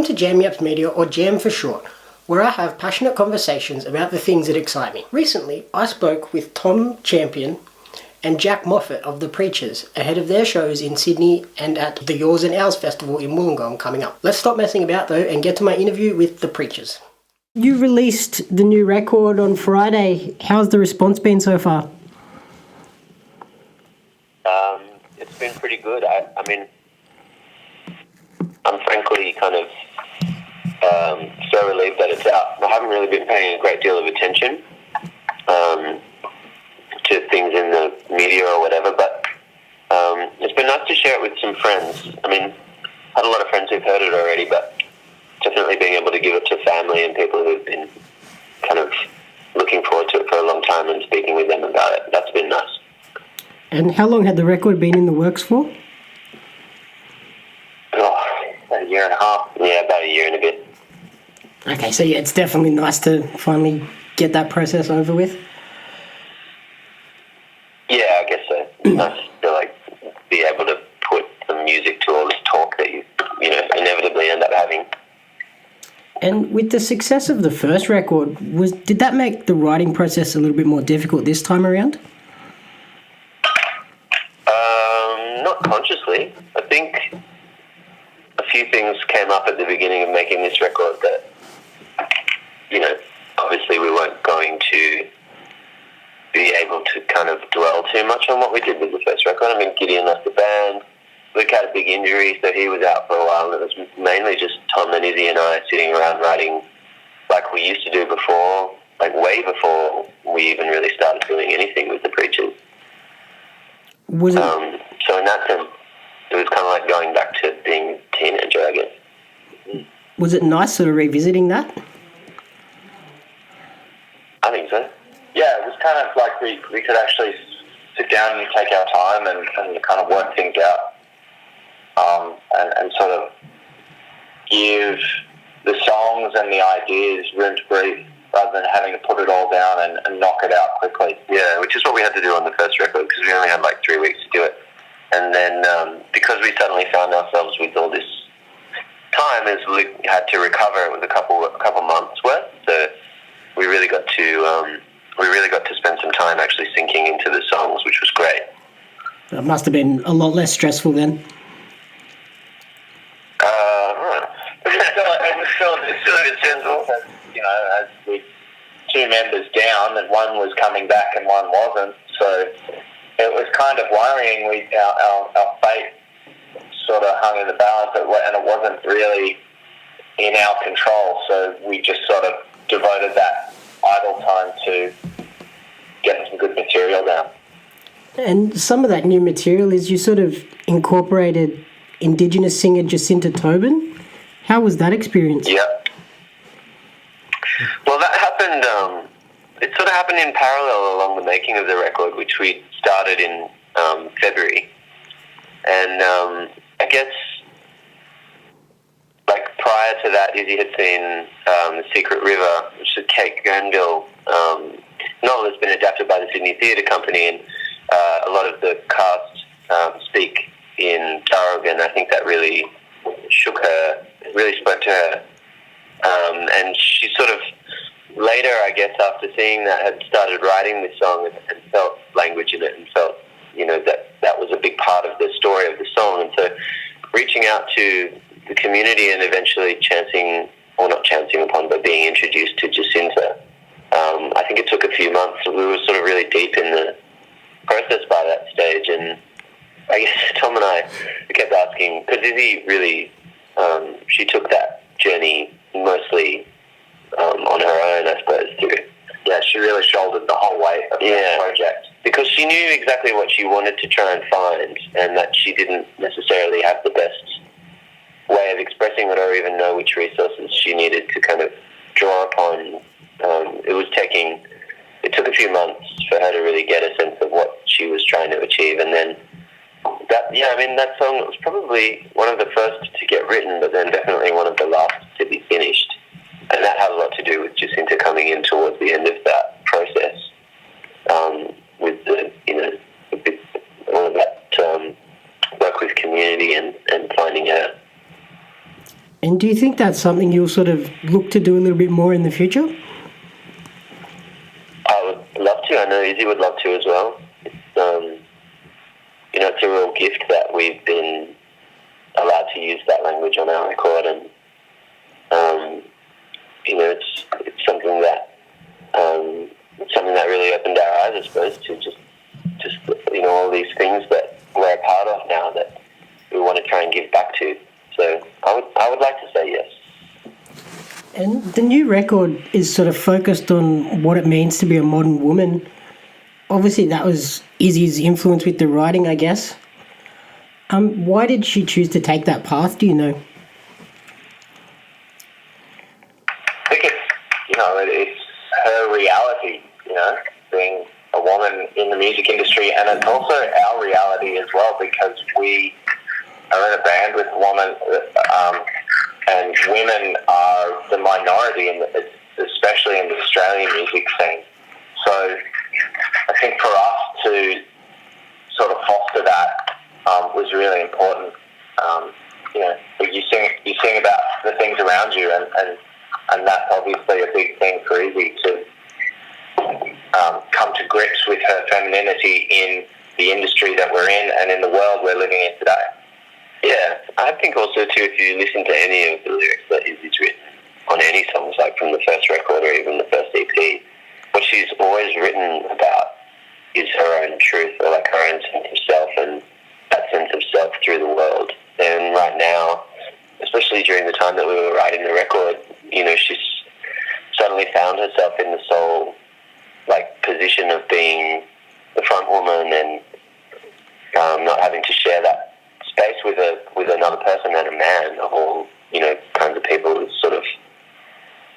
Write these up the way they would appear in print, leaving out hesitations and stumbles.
Welcome to J.A.M Media, or J.A.M for short, where I have passionate conversations about the things that excite me. Recently, I spoke with Tom Champion and Jack Moffitt of the Preachers ahead of their shows in Sydney and at the Yours and Ours Festival in Wollongong coming up. Let's stop messing about though and get to my interview with the Preachers. You released the new record on Friday. How's the response been so far? It's been pretty good. I mean, I'm frankly kind of so relieved that it's out. I haven't really been paying a great deal of attention to things in the media or whatever, but it's been nice to share it with some friends. I mean, I had a lot of friends who've heard it already, but definitely being able to give it to family and people who've been kind of looking forward to it for a long time and speaking with them about it, that's been nice. And how long had the record been in the works for? About a year and a half. Yeah, about a year and a bit. Okay, so yeah, it's definitely nice to finally get that process over with. Yeah, I guess so. It's nice to be able to put some music to all this talk that you inevitably end up having. And with the success of the first record, did that make the writing process a little bit more difficult this time around? Not consciously. I think a few things came up at the beginning of making this record that, obviously we weren't going to be able to kind of dwell too much on what we did with the first record. I mean, Gideon left the band. Luke had a big injury, so he was out for a while, and it was mainly just Tom and Izzy and I sitting around writing like we used to do before, like way before we even really started doing anything with the Preachers. So in that sense, it was kind of like going back to being a teenager, I guess. Was it nice sort of revisiting that? I think so. Yeah, it was kind of like we could actually sit down and take our time and kind of work things out and sort of give the songs and the ideas room to breathe rather than having to put it all down and knock it out quickly. Yeah, which is what we had to do on the first record because we only had 3 weeks to do it. And then because we suddenly found ourselves with all this time as Luke had to recover, it was a couple months worth. So we really got to spend some time actually sinking into the songs, which was great. It must have been a lot less stressful then. It was still a bit sensible. As with two members down, and one was coming back and one wasn't. So it was kind of worrying. Our fate sort of hung in the balance, and it wasn't really in our control. So we just sort of devoted that idle time to getting some good material down. And some of that new material is you sort of incorporated Indigenous singer Jacinta Tobin. How was that experience? Yeah. Well, that happened, it sort of happened in parallel along the making of the record, which we started in February. And I guess, prior to that, Izzy had seen The Secret River, which is a Kate Gernville novel that's been adapted by the Sydney Theatre Company, and a lot of the cast speak in Darug, and I think that really shook her, really spoke to her. And she sort of later, I guess, after seeing that, had started writing this song and felt language in it and felt, that was a big part of the story of the song. And so reaching out to the community and eventually not chancing upon, but being introduced to Jacinta, I think it took a few months. We were sort of really deep in the process by that stage. And I guess Tom and I kept asking, because Izzy really, she took that journey mostly on her own, I suppose, too. Yeah, she really shouldered the whole weight of the project. Because she knew exactly what she wanted to try and find, and that she didn't necessarily have the best way of expressing it or even know which resources she needed to kind of draw upon. It took a few months for her to really get a sense of what she was trying to achieve, and then that song was probably one of the first to get written, but then definitely one of the last to be finished. And that had a lot to do with Jacinta coming in towards the end of that process, with all of that work with community and finding her. And do you think that's something you'll sort of look to do a little bit more in the future? I would love to. I know Izzy would love to as well. It's a real gift that we've been allowed to use that language on our record, and it's something that really opened our eyes, I suppose, to just all these things that we're a part of now that we want to try and give back to. So I would like to say yes. And the new record is sort of focused on what it means to be a modern woman. Obviously, that was Izzy's influence with the writing, I guess. Why did she choose to take that path, do you know? I think it's her reality, being a woman in the music industry, and it's also our reality as well, because we are in a band with a woman, and women are the minority, especially in the Australian music scene. So I think for us to sort of foster that was really important. You sing about the things around you, and that's obviously a big thing for Izzy to come to grips with her femininity in the industry that we're in and in the world we're living in today. Yeah, I think also too, if you listen to any of the lyrics that Izzy's written on any songs, like from the first record or even the first EP, what she's always written about is her own truth, or like her own sense of self, and that sense of self through the world. And right now, especially during the time that we were writing the record, she's suddenly found herself in the sole position of being the front woman, and not having to share that space with another person and a man, or kinds of people. This sort of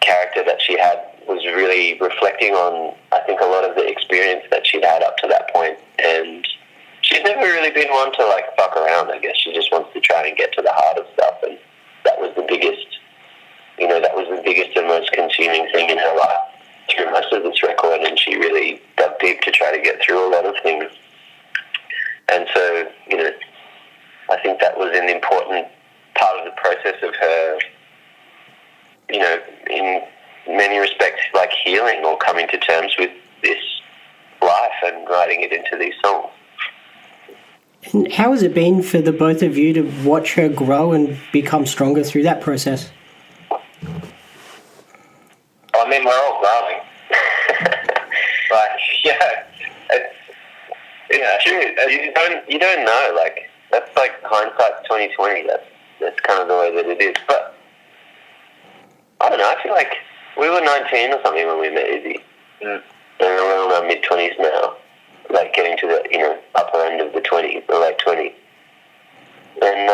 character that she had was really reflecting on, I think, a lot of the experience that she'd had up to that point. And she's never really been one to fuck around, I guess. She just wants to try and get to the heart of stuff, and that was the biggest and most consuming thing in her life through most of this record, and she really dug deep to try to get through a lot of things. And so, I think that was an important part of the process of her, in many respects, healing or coming to terms with this life and writing it into these songs. And how has it been for the both of you to watch her grow and become stronger through that process? I mean, we're all growing. You don't know. That's hindsight's 20/20. That's kind of the way that it is. But I don't know. I feel like we were 19 or something when we met Izzy. And we're in our mid-20s now, getting to the upper end of the 20s, the late 20s. And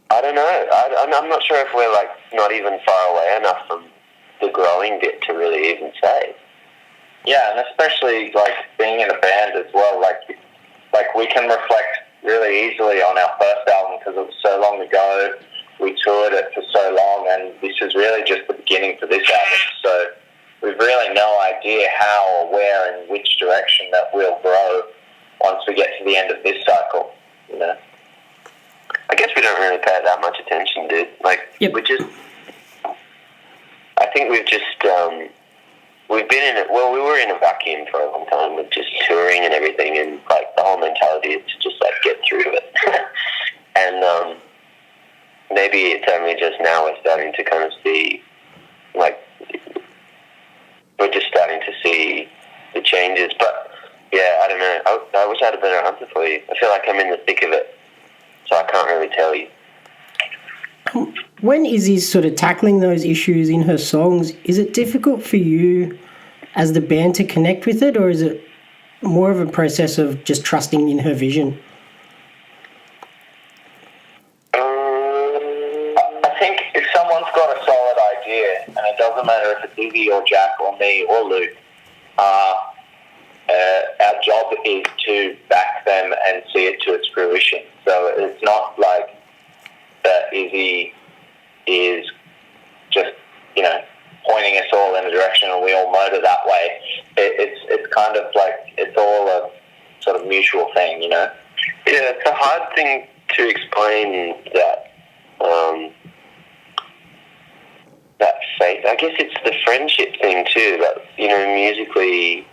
I don't know. I'm not sure if we're not even far away enough from the growing bit to really even say. Yeah, and especially being in a band as well. We can reflect really easily on our first album because it was so long ago. We toured it for so long, and this is really just the beginning for this album. So we've really no idea how or where and which direction that we'll grow once we get to the end of this cycle. I guess we don't really pay that much attention, dude. Yep. I think we've just, we've been in it. Well, we were in a vacuum for a long time with just touring and everything, and the whole mentality is to just get through it. And maybe it's only just now we're starting to kind of see, we're just starting to see the changes. But yeah, I don't know. I wish I had a better answer for you. I feel like I'm in the thick of it, so I can't really tell you. When Izzy's sort of tackling those issues in her songs, is it difficult for you as the band to connect with it, or is it more of a process of just trusting in her vision? I think if someone's got a solid idea, and it doesn't matter if it's Izzy or Jack or me or Luke, our job is to back them and see it to its fruition. So it's not that Izzy is just, pointing us all in a direction and we all motor that way. It's kind of it's all a sort of mutual thing, Yeah, it's a hard thing to explain that that faith. I guess it's the friendship thing too. That, you know, musically,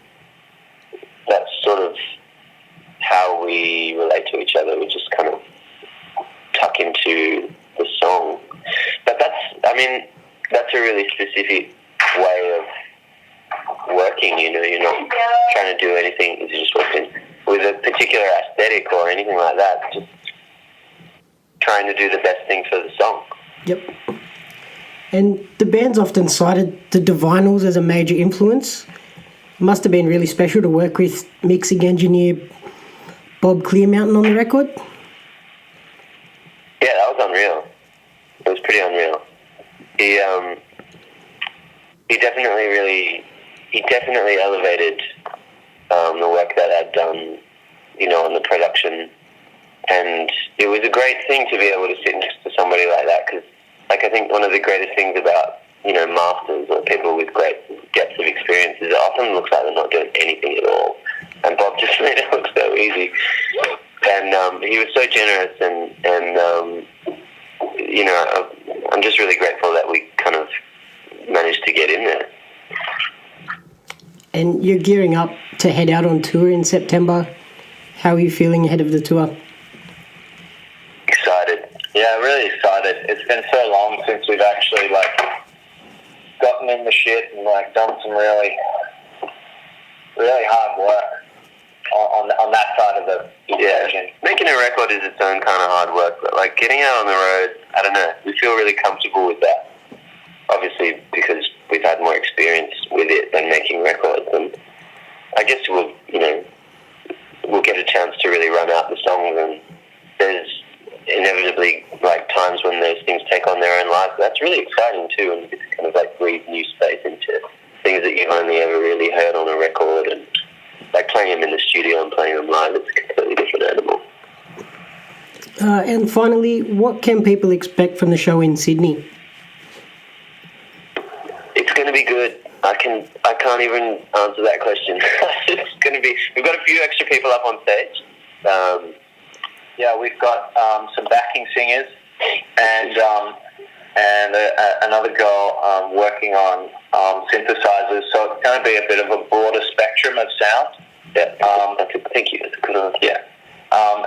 that's sort of how we relate to each other. We just kind of tuck into the song. But that's a really specific way of working, you know. You're not trying to do anything, you're just working with a particular aesthetic or anything like that. Just trying to do the best thing for the song. Yep. And the band's often cited the Divinals as a major influence. It must have been really special to work with mixing engineer Bob Clearmountain on the record. Yeah, that was unreal. It was pretty unreal. He definitely elevated the work that I'd done, you know, on the production, and it was a great thing to be able to sit next to somebody like that, because, like, I think one of the greatest things about, you know, masters or people with great depth of experience is it often looks like they're not doing anything at all, and Bob just made it look so easy, and he was so generous, and you know, I'm just really grateful that we kind of managed to get in there. And you're gearing up to head out on tour in September. How are you feeling ahead of the tour? Excited. Yeah, really excited. It's been so long since we've actually, like, gotten in the shit and, like, done some really, really hard work on that side of the equation. Making a record is its own kind of hard work, but, like, getting out on the road, I don't know, we feel really comfortable with that. Obviously, because we've had more experience with it than making records, and I guess we'll get a chance to really run out the songs, and there's inevitably, like, times when those things take on their own lives. That's really exciting too, and you get to kind of, like, breathe new space into things that you've only ever really heard on a record, and, like, playing them in the studio and playing them live, it's a completely different animal. And finally, what can people expect from the show in Sydney? It's going to be good. I can't even answer that question. It's going to be. We've got a few extra people up on stage. Yeah, we've got some backing singers and another girl working on synthesizers. So it's going to be a bit of a broader spectrum of sound. Yeah. Thank you. That's a good one. Yeah.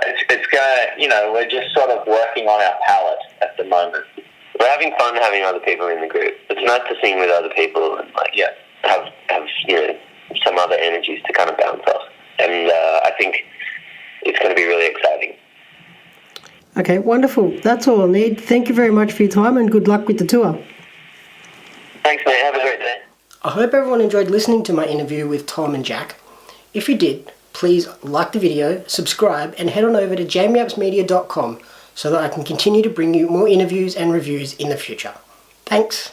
It's going to, you know, we're just sort of working on our palette at the moment. We're having fun having other people in the group. It's nice to sing with other people and, like, have you know, some other energies to kind of bounce off. And I think it's going to be really exciting. Okay, wonderful. That's all I need. Thank you very much for your time, and good luck with the tour. Thanks, mate. Have a great day. I hope everyone enjoyed listening to my interview with Tom and Jack. If you did, please like the video, subscribe, and head on over to jamyapsmedia.com so that I can continue to bring you more interviews and reviews in the future. Thanks.